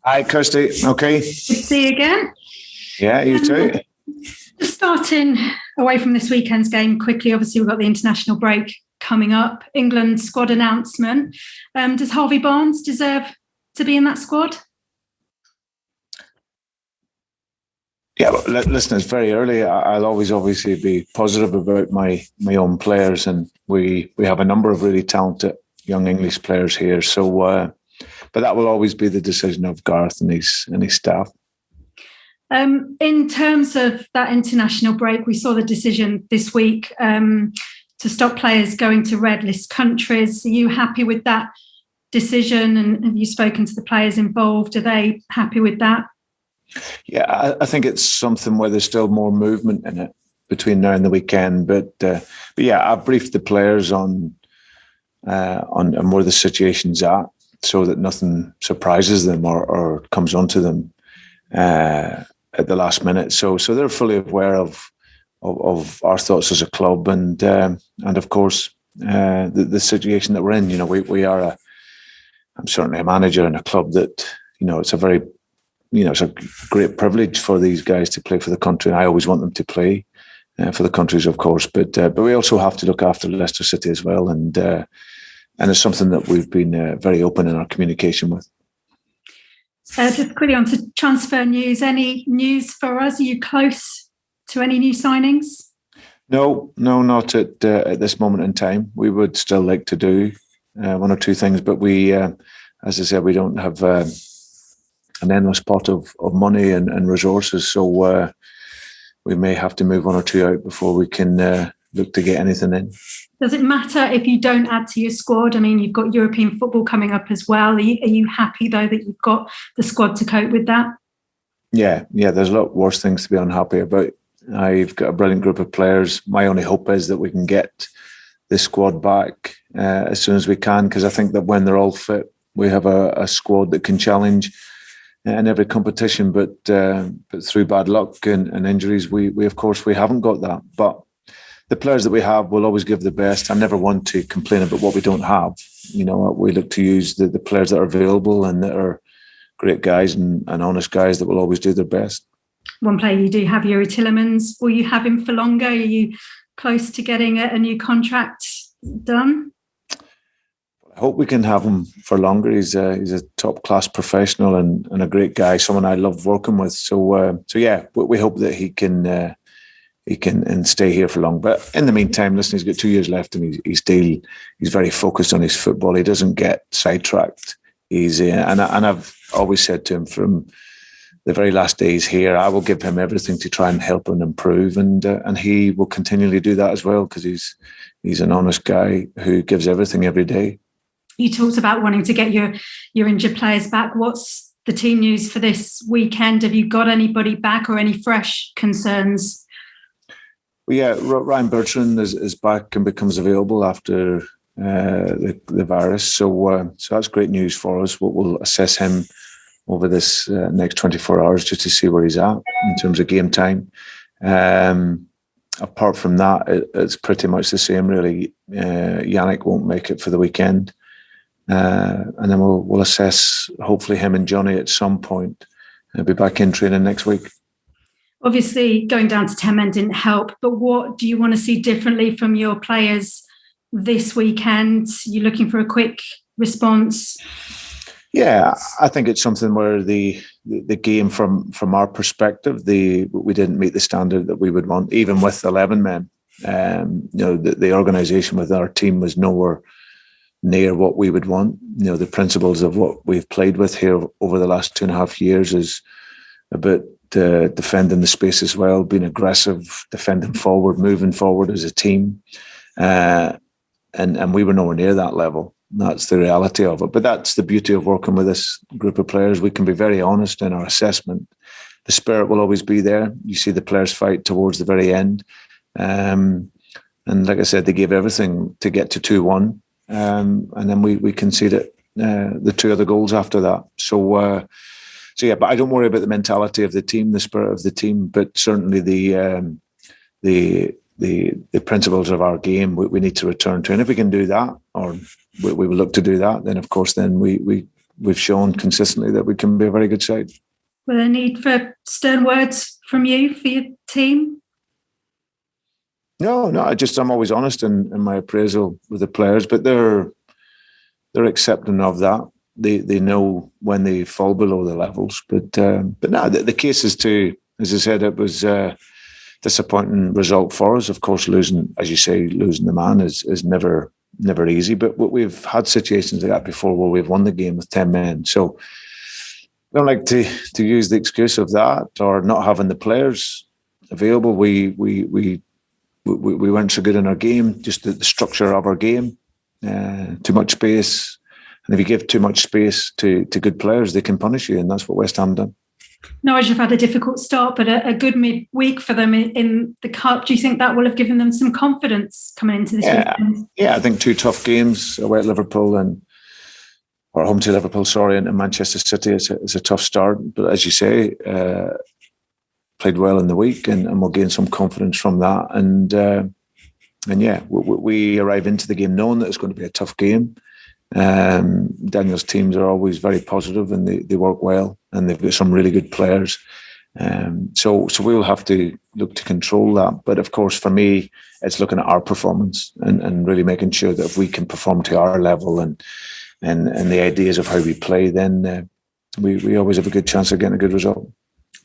Hi, Kirsty. Okay. Good to see you again. Yeah, you too. Just starting away from this weekend's game quickly, obviously we've got the international break coming up. England squad announcement. Does Harvey Barnes deserve to be in that squad? Yeah, listen, it's very early. I'll always obviously be positive about my own players, and we have a number of really talented young English players here. So, but that will always be the decision of Gareth and his staff. In terms of that international break, we saw the decision this week to stop players going to red list countries. Are you happy with that decision? And have you spoken to the players involved? Are they happy with that? Yeah, I think it's something where there's still more movement in it between now and the weekend. But yeah, I've briefed the players on where the situation's at, so that nothing surprises them or comes onto them at the last minute. So they're fully aware of our thoughts as a club, and of course the situation that we're in. You know, I'm certainly a manager in a club that, you know, it's a great privilege for these guys to play for the country. I always want them to play for the countries, of course, but we also have to look after Leicester City as well, and it's something that we've been very open in our communication with. Just quickly on to transfer news. Any news for us? Are you close to any new signings? No, not at this moment in time. We would still like to do one or two things, but we, as I said, we don't have an endless pot of money and resources, so we may have to move one or two out before we can look to get anything in. Does it matter if you don't add to your squad? I mean, you've got European football coming up as well. Are you happy, though, that you've got the squad to cope with that? Yeah, there's a lot worse things to be unhappy about. I've got a brilliant group of players. My only hope is that we can get the squad back as soon as we can, because I think that when they're all fit, we have a squad that can challenge in every competition. But through bad luck and injuries, we of course we haven't got that. But the players that we have will always give the best. I never want to complain about what we don't have. You know, we look to use the players that are available and that are great guys and honest guys that will always do their best. One player you do have, Youri Tielemans. Will you have him for longer? Are you close to getting a new contract done? I hope we can have him for longer. He's a top class professional and a great guy, someone I love working with. So yeah, we hope that he can stay here for long. But in the meantime, listen, he's got 2 years left, and he's very focused on his football. He doesn't get sidetracked. And I've always said to him from the very last days here, I will give him everything to try and help him improve, and he will continually do that as well, because he's an honest guy who gives everything every day. You talked about wanting to get your injured players back. What's the team news for this weekend? Have you got anybody back or any fresh concerns? Well, yeah, Ryan Bertrand is back and becomes available after the virus. So that's great news for us. We'll assess him over this next 24 hours just to see where he's at in terms of game time. Apart from that, it's pretty much the same, really. Yannick won't make it for the weekend. And then we'll assess, hopefully, him and Jonny at some point. He'll be back in training next week. Obviously, going down to 10 men didn't help, but what do you want to see differently from your players this weekend? You're looking for a quick response? Yeah, I think it's something where the game, from our perspective, we didn't meet the standard that we would want, even with 11 men. The organisation with our team was nowhere near what we would want. You know, the principles of what we've played with here over the last 2.5 years is about defending the space as well, being aggressive, defending forward, moving forward as a team. And we were nowhere near that level. That's the reality of it. But that's the beauty of working with this group of players. We can be very honest in our assessment. The spirit will always be there. You see the players fight towards the very end. And like I said, they gave everything to get to 2-1. And then we conceded the two other goals after that. So yeah, but I don't worry about the mentality of the team, the spirit of the team, but certainly the principles of our game we need to return to. And if we can do that, or we will look to do that, then of course then we we've shown consistently that we can be a very good side. Will there need for stern words from you for your team? No. I'm always honest in my appraisal with the players, but they're accepting of that. They know when they fall below the levels, but no, the case is to, as I said, it was a disappointing result for us. Of course, losing the man is never easy. But we've had situations like that before where we've won the game with 10 men. So I don't like to use the excuse of that or not having the players available. We weren't so good in our game, just the structure of our game, too much space. And if you give too much space to good players, they can punish you, and that's what West Ham done. Norwich have had a difficult start, but a good midweek for them in the Cup. Do you think that will have given them some confidence coming into this weekend? Yeah, I think 2 tough games away at Liverpool or home to Liverpool, and Manchester City is a tough start. But as you say, played well in the week, and we'll gain some confidence from that. And yeah, we arrive into the game knowing that it's going to be a tough game. Daniel's teams are always very positive and they work well, and they've got some really good players. So we will have to look to control that. But of course, for me, it's looking at our performance and really making sure that if we can perform to our level and the ideas of how we play, then we always have a good chance of getting a good result.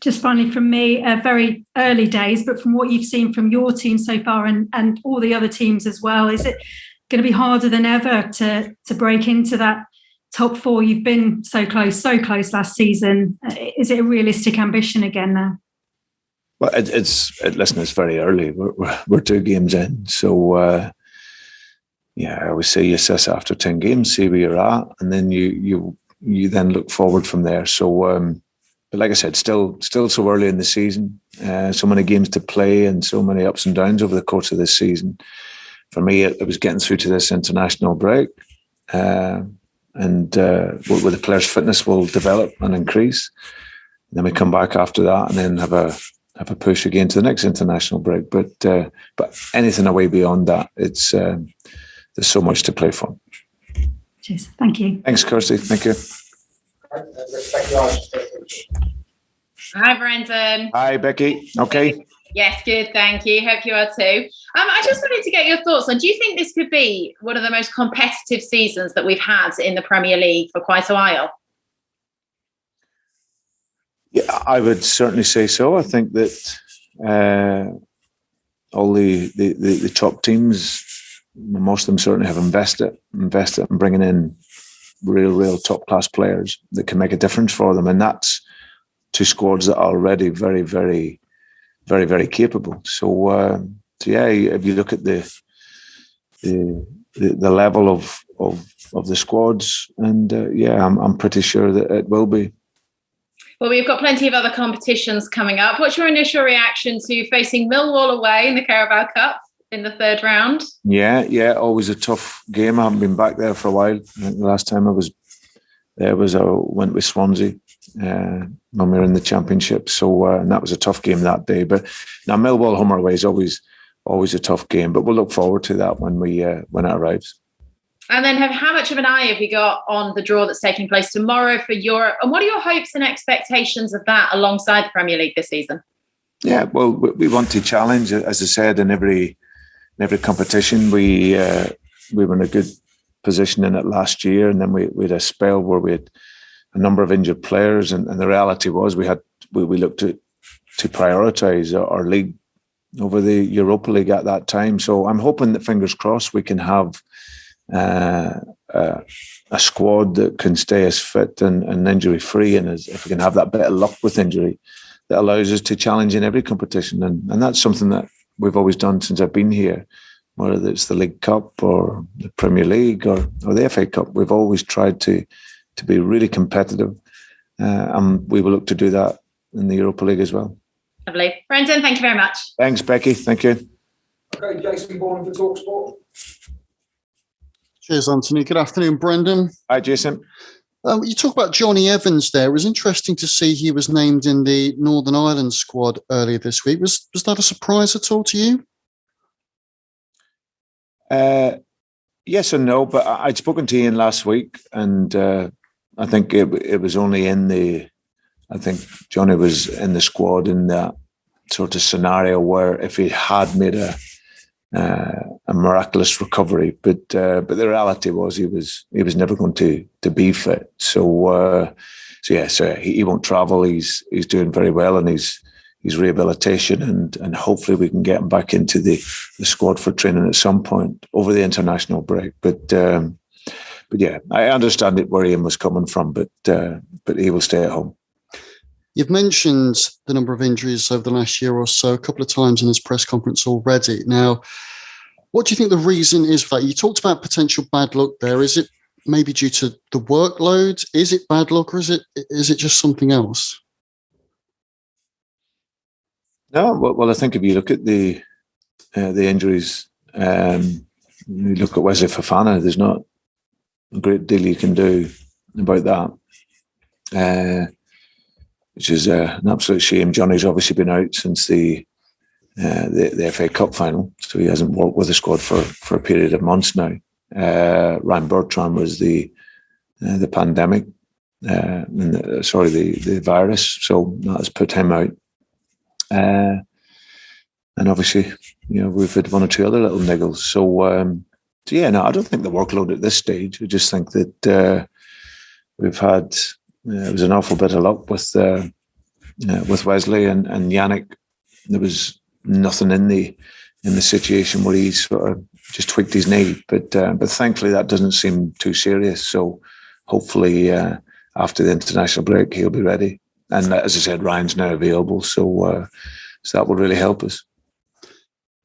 Just finally from me, very early days, but from what you've seen from your team so far and all the other teams as well, is it going to be harder than ever to break into that top 4? You've been so close last season. Is it a realistic ambition again now? Well, it's very early. We're 2 games in, so I always say you assess after 10 games, see where you're at, and then you then look forward from there. So, but like I said, still so early in the season, so many games to play, and so many ups and downs over the course of this season. For me, it was getting through to this international break, and where the players' fitness will develop and increase. And then we come back after that, and then have a push again to the next international break. But anything away beyond that, it's there's so much to play for. Cheers. Thank you. Thanks, Kirsty. Thank you. Hi, Brendan. Hi, Becky. Okay. Yes, good, thank you. Hope you are too. I just wanted to get your thoughts on, do you think this could be one of the most competitive seasons that we've had in the Premier League for quite a while? Yeah, I would certainly say so. I think that all the top teams, most of them certainly have invested in bringing in real top class players that can make a difference for them, and that's 2 squads that are already very, very, very, very capable. So yeah, if you look at the level of the squads, and I'm pretty sure that it will be. Well, we've got plenty of other competitions coming up. What's your initial reaction to facing Millwall away in the Carabao Cup in the 3rd round? Yeah, always a tough game. I haven't been back there for a while. I think the last time I was there I went with Swansea when we were in the Championship. So and that was a tough game that day. But now Millwall home or away is always a tough game. But we'll look forward to that when it arrives. And then how much of an eye have you got on the draw that's taking place tomorrow for Europe? And what are your hopes and expectations of that alongside the Premier League this season? Yeah, well, we want to challenge, as I said, in every competition. We were in a good position in it last year, and then we had a spell where we had a number of injured players, and the reality was we looked to prioritise our league over the Europa League at that time. So I'm hoping that, fingers crossed, we can have a squad that can stay as fit and injury free, and if we can have that bit of luck with injury, that allows us to challenge in every competition, and that's something that we've always done since I've been here. Whether it's the League Cup or the Premier League or the FA Cup, we've always tried to be really competitive, and we will look to do that in the Europa League as well. Lovely. Brendan, thank you very much. Thanks, Becky. Thank you. Okay, Jason Bourne for TalkSport. Cheers, Anthony. Good afternoon, Brendan. Hi, Jason. You talk about Jonny Evans there. It was interesting to see he was named in the Northern Ireland squad earlier this week. Was that a surprise at all to you? Yes and no, but I'd spoken to Ian last week, and I think it was only I think Jonny was in the squad in that sort of scenario where if he had made a miraculous recovery, but the reality was he was never going to be fit. So he won't travel. He's doing very well, and he's rehabilitation, and hopefully we can get him back into the squad for training at some point over the international break. But yeah, I understand where Ian was coming from, but he will stay at home. You've mentioned the number of injuries over the last year or so a couple of times in this press conference already. Now, what do you think the reason is for that? You talked about potential bad luck there. Is it maybe due to the workload? Is it bad luck, or is it just something else? No, well, I think if you look at the injuries, you look at Wesley Fofana, there's not a great deal you can do about that. Which is an absolute shame. Jonny's obviously been out since the FA Cup final, so he hasn't worked with the squad for a period of months now. Ryan Bertrand was the pandemic, the virus, so that has put him out. And obviously, we've had one or two other little niggles. So I don't think the workload at this stage. I just think that we've had. It was an awful bit of luck with Wesley and Yannick. There was nothing in the situation where he sort of just tweaked his knee, but thankfully that doesn't seem too serious. So hopefully after the international break he'll be ready. And as I said, Ryan's now available, so that will really help us.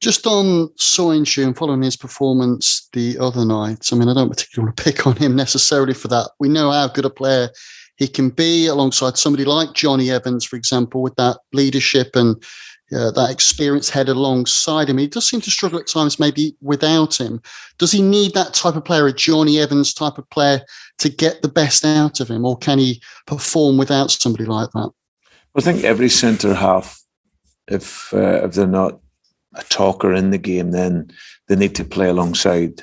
Just on Soyuncu and following his performance the other night, I mean, I don't particularly want to pick on him necessarily for that. We know how good a player he can be alongside somebody like Jonny Evans, for example, with that leadership and that experience head alongside him. He does seem to struggle at times maybe without him. Does he need that type of player, a Jonny Evans type of player, to get the best out of him, or can he perform without somebody like that? I think every centre-half, if they're not a talker in the game, then they need to play alongside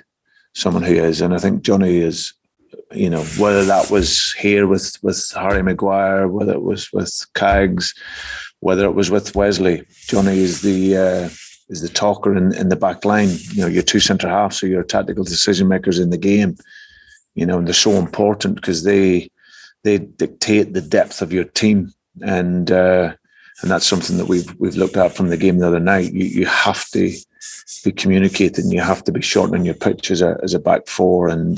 someone who is. And I think Jonny is, whether that was here with Harry Maguire, whether it was with Cags, whether it was with Wesley, Jonny is the talker in the back line. Your two centre-halves are your tactical decision makers in the game. And they're so important because they dictate the depth of your team. And that's something that we've looked at from the game the other night. You have to be communicating. You have to be shortening your pitch as a back four, and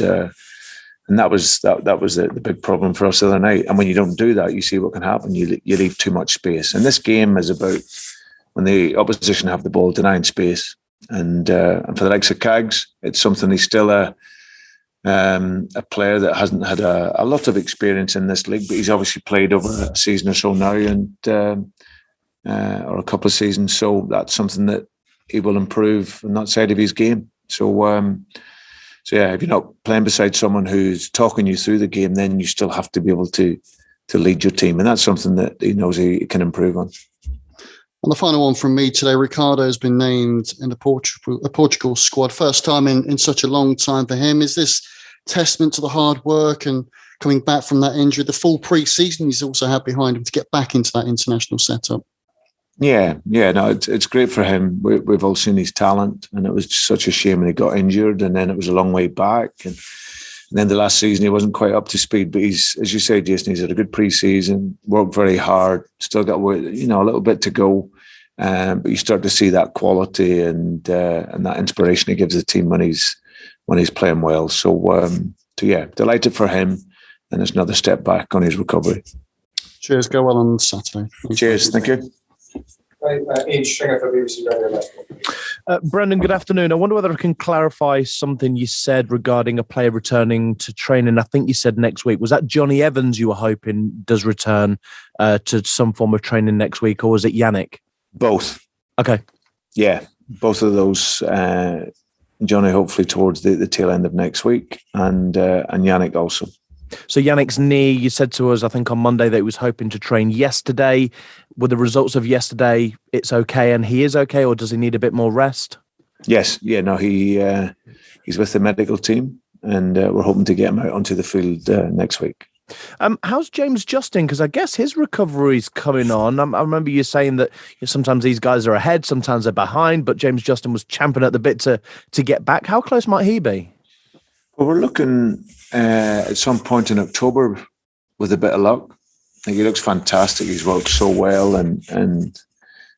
that was the big problem for us the other night. And when you don't do that, you see what can happen. You leave too much space. And this game is about when the opposition have the ball, denying space. And for the likes of Cags, it's something he's still a player that hasn't had a lot of experience in this league, but he's obviously played over a season or so now, and or a couple of seasons. So that's something that he will improve on that side of his game. So if you're not playing beside someone who's talking you through the game, then you still have to be able to lead your team, and that's something that he knows he can improve on. And the final one from me today, Ricardo has been named in the Portugal squad. First time in such a long time for him. Is this testament to the hard work and coming back from that injury, the full pre-season he's also had behind him to get back into that international setup? Yeah, no, it's great for him. We've all seen his talent, and it was such a shame when he got injured, and then it was a long way back. And then the last season, he wasn't quite up to speed, but he's, as you say, Jason, he's had a good pre-season, worked very hard, still got a little bit to go. But you start to see that quality and that inspiration he gives the team when he's playing well. So delighted for him, and it's another step back on his recovery. Cheers. Go well on Saturday. Cheers. Thank you. Ian Stringer for BBC Radio Leicester. Brendan, good afternoon. I wonder whether I can clarify something you said regarding a player returning to training. I think you said next week. Was that Jonny Evans you were hoping does return to some form of training next week, or was it Yannick? Both. Okay. Yeah, both of those. Jonny hopefully towards the tail end of next week, and Yannick also. So Yannick's knee, you said to us, I think on Monday, that he was hoping to train yesterday. Were the results of yesterday, it's okay and he is okay, or does he need a bit more rest? Yes. Yeah, no, he's with the medical team, and we're hoping to get him out onto the field next week. How's James Justin? Because I guess his recovery's coming on. I remember you saying that sometimes these guys are ahead, sometimes they're behind, but James Justin was champing at the bit to get back. How close might he be? Well, we're looking at some point in October with a bit of luck. I think he looks fantastic. He's worked so well, and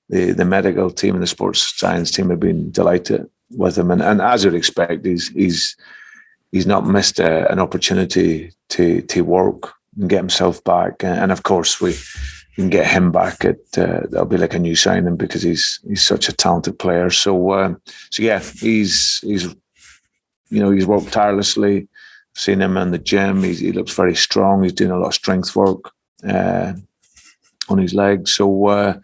the medical team and the sports science team have been delighted with him. And as you'd expect, he's not missed an opportunity to work and get himself back. And of course, we can get him back. That'll be like a new signing because he's such a talented player. So yeah, he's worked tirelessly. I've seen him in the gym. He looks very strong. He's doing a lot of strength work on his legs. So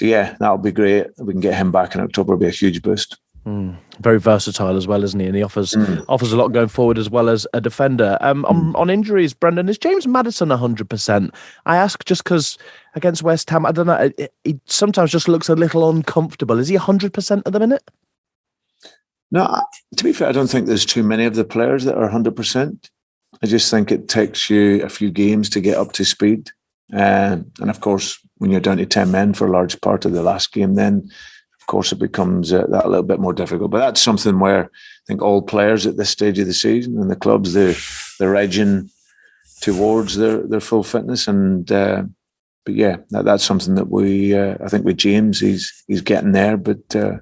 yeah, that'll be great. If we can get him back in October, it'll be a huge boost. Very versatile as well, isn't he? And he offers a lot going forward as well as a defender. On injuries, Brendan, is James Maddison 100%? I ask just because against West Ham, I don't know, he sometimes just looks a little uncomfortable. Is he 100% at the minute? No, to be fair, I don't think there's too many of the players that are 100%. I just think it takes you a few games to get up to speed. And of course, when you're down to 10 men for a large part of the last game, then of course it becomes that a little bit more difficult. But that's something where I think all players at this stage of the season and the clubs, they're edging towards their full fitness. And but yeah, that's something that I think with James, he's getting there. But a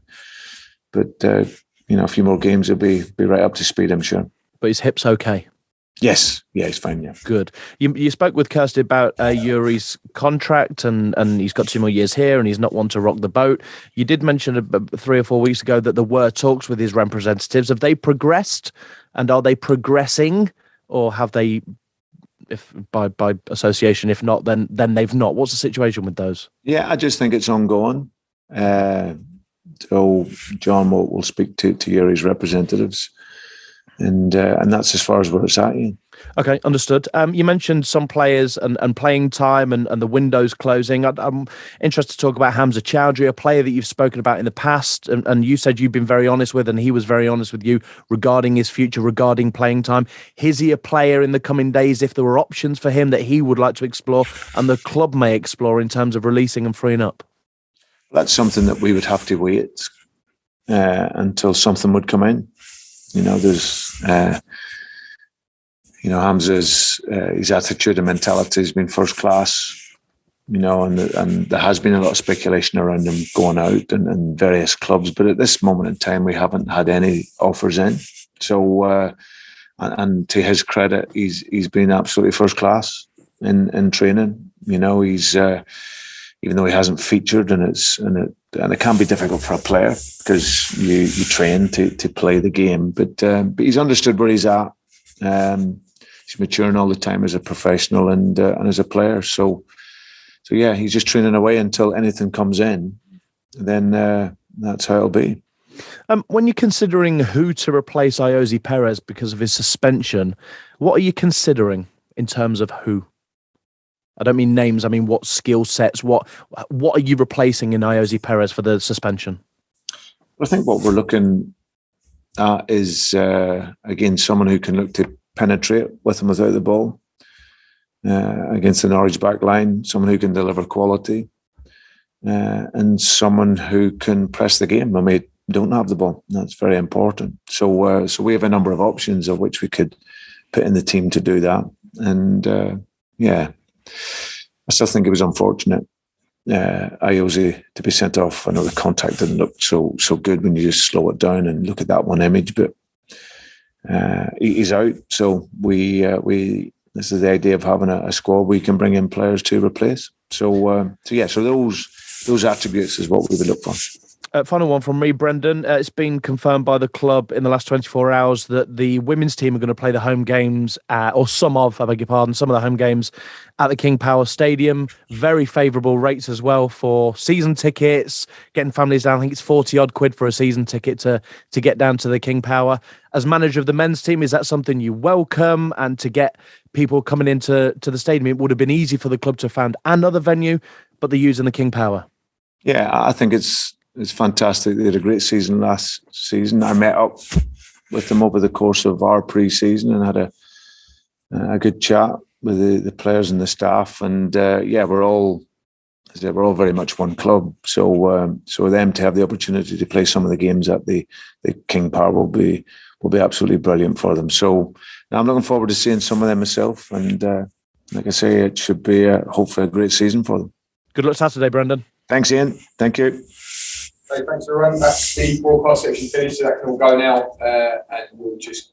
few more games, he'll be right up to speed, I'm sure. But his hip's okay. Yes, yeah, he's fine. Yeah, good. You spoke with Kirsty about Yerry's contract, and he's got 2 more years here, and he's not one to rock the boat. You did mention 3 or 4 weeks ago that there were talks with his representatives. Have they progressed, and are they progressing, or have they, if by association, if not, then they've not? What's the situation with those? Yeah, I just think it's ongoing. So John will speak to Yerry's representatives. And that's as far as where it's at. Yeah. Okay, understood. You mentioned some players and playing time and the windows closing. I'm interested to talk about Hamza Chowdhury, a player that you've spoken about in the past, and you said you've been very honest with, and he was very honest with you regarding his future, regarding playing time. Is he a player in the coming days, if there were options for him that he would like to explore and the club may explore in terms of releasing and freeing up? That's something that we would have to wait until something would come in. There's, Hamza's his attitude and mentality has been first class. And there has been a lot of speculation around him going out and various clubs, but at this moment in time, we haven't had any offers in. So, and to his credit, he's been absolutely first class in training. He's even though he hasn't featured, and it can be difficult for a player because you train to play the game. But he's understood where he's at. He's maturing all the time as a professional and as a player. So yeah, he's just training away until anything comes in. Then that's how it'll be. When you're considering who to replace Ayoze Perez because of his suspension, what are you considering in terms of who? I don't mean names. I mean, what skill sets? What are you replacing in Ayoze Perez for the suspension? I think what we're looking at is again someone who can look to penetrate with and without the ball against the Norwich back line. Someone who can deliver quality and someone who can press the game when we don't have the ball. That's very important. So we have a number of options of which we could put in the team to do that. And yeah. I still think it was unfortunate, Ayoze to be sent off. I know the contact didn't look so good when you just slow it down and look at that one image, but he's out. So we this is the idea of having a squad we can bring in players to replace. So those attributes is what we would look for. Final one from me, Brendan. It's been confirmed by the club in the last 24 hours that the women's team are going to play the home games, I beg your pardon, some of the home games at the King Power Stadium. Very favourable rates as well for season tickets, getting families down. I think it's 40 odd quid for a season ticket to get down to the King Power. As manager of the men's team, is that something you welcome? And to get people coming into the stadium, it would have been easy for the club to have found another venue, but they're using the King Power. Yeah, I think it's fantastic. They had a great season last season. I met up with them over the course of our pre-season and had a good chat. the players and the staff, and we're all very much one club. So them to have the opportunity to play some of the games at the King Power will be absolutely brilliant for them. So I'm looking forward to seeing some of them myself, and like I say, it should be hopefully a great season for them. Good luck Saturday, Brendan. Thanks, Ian. Thank you. Okay, thanks everyone. That's the broadcast section finished, so that can all go now, and we'll just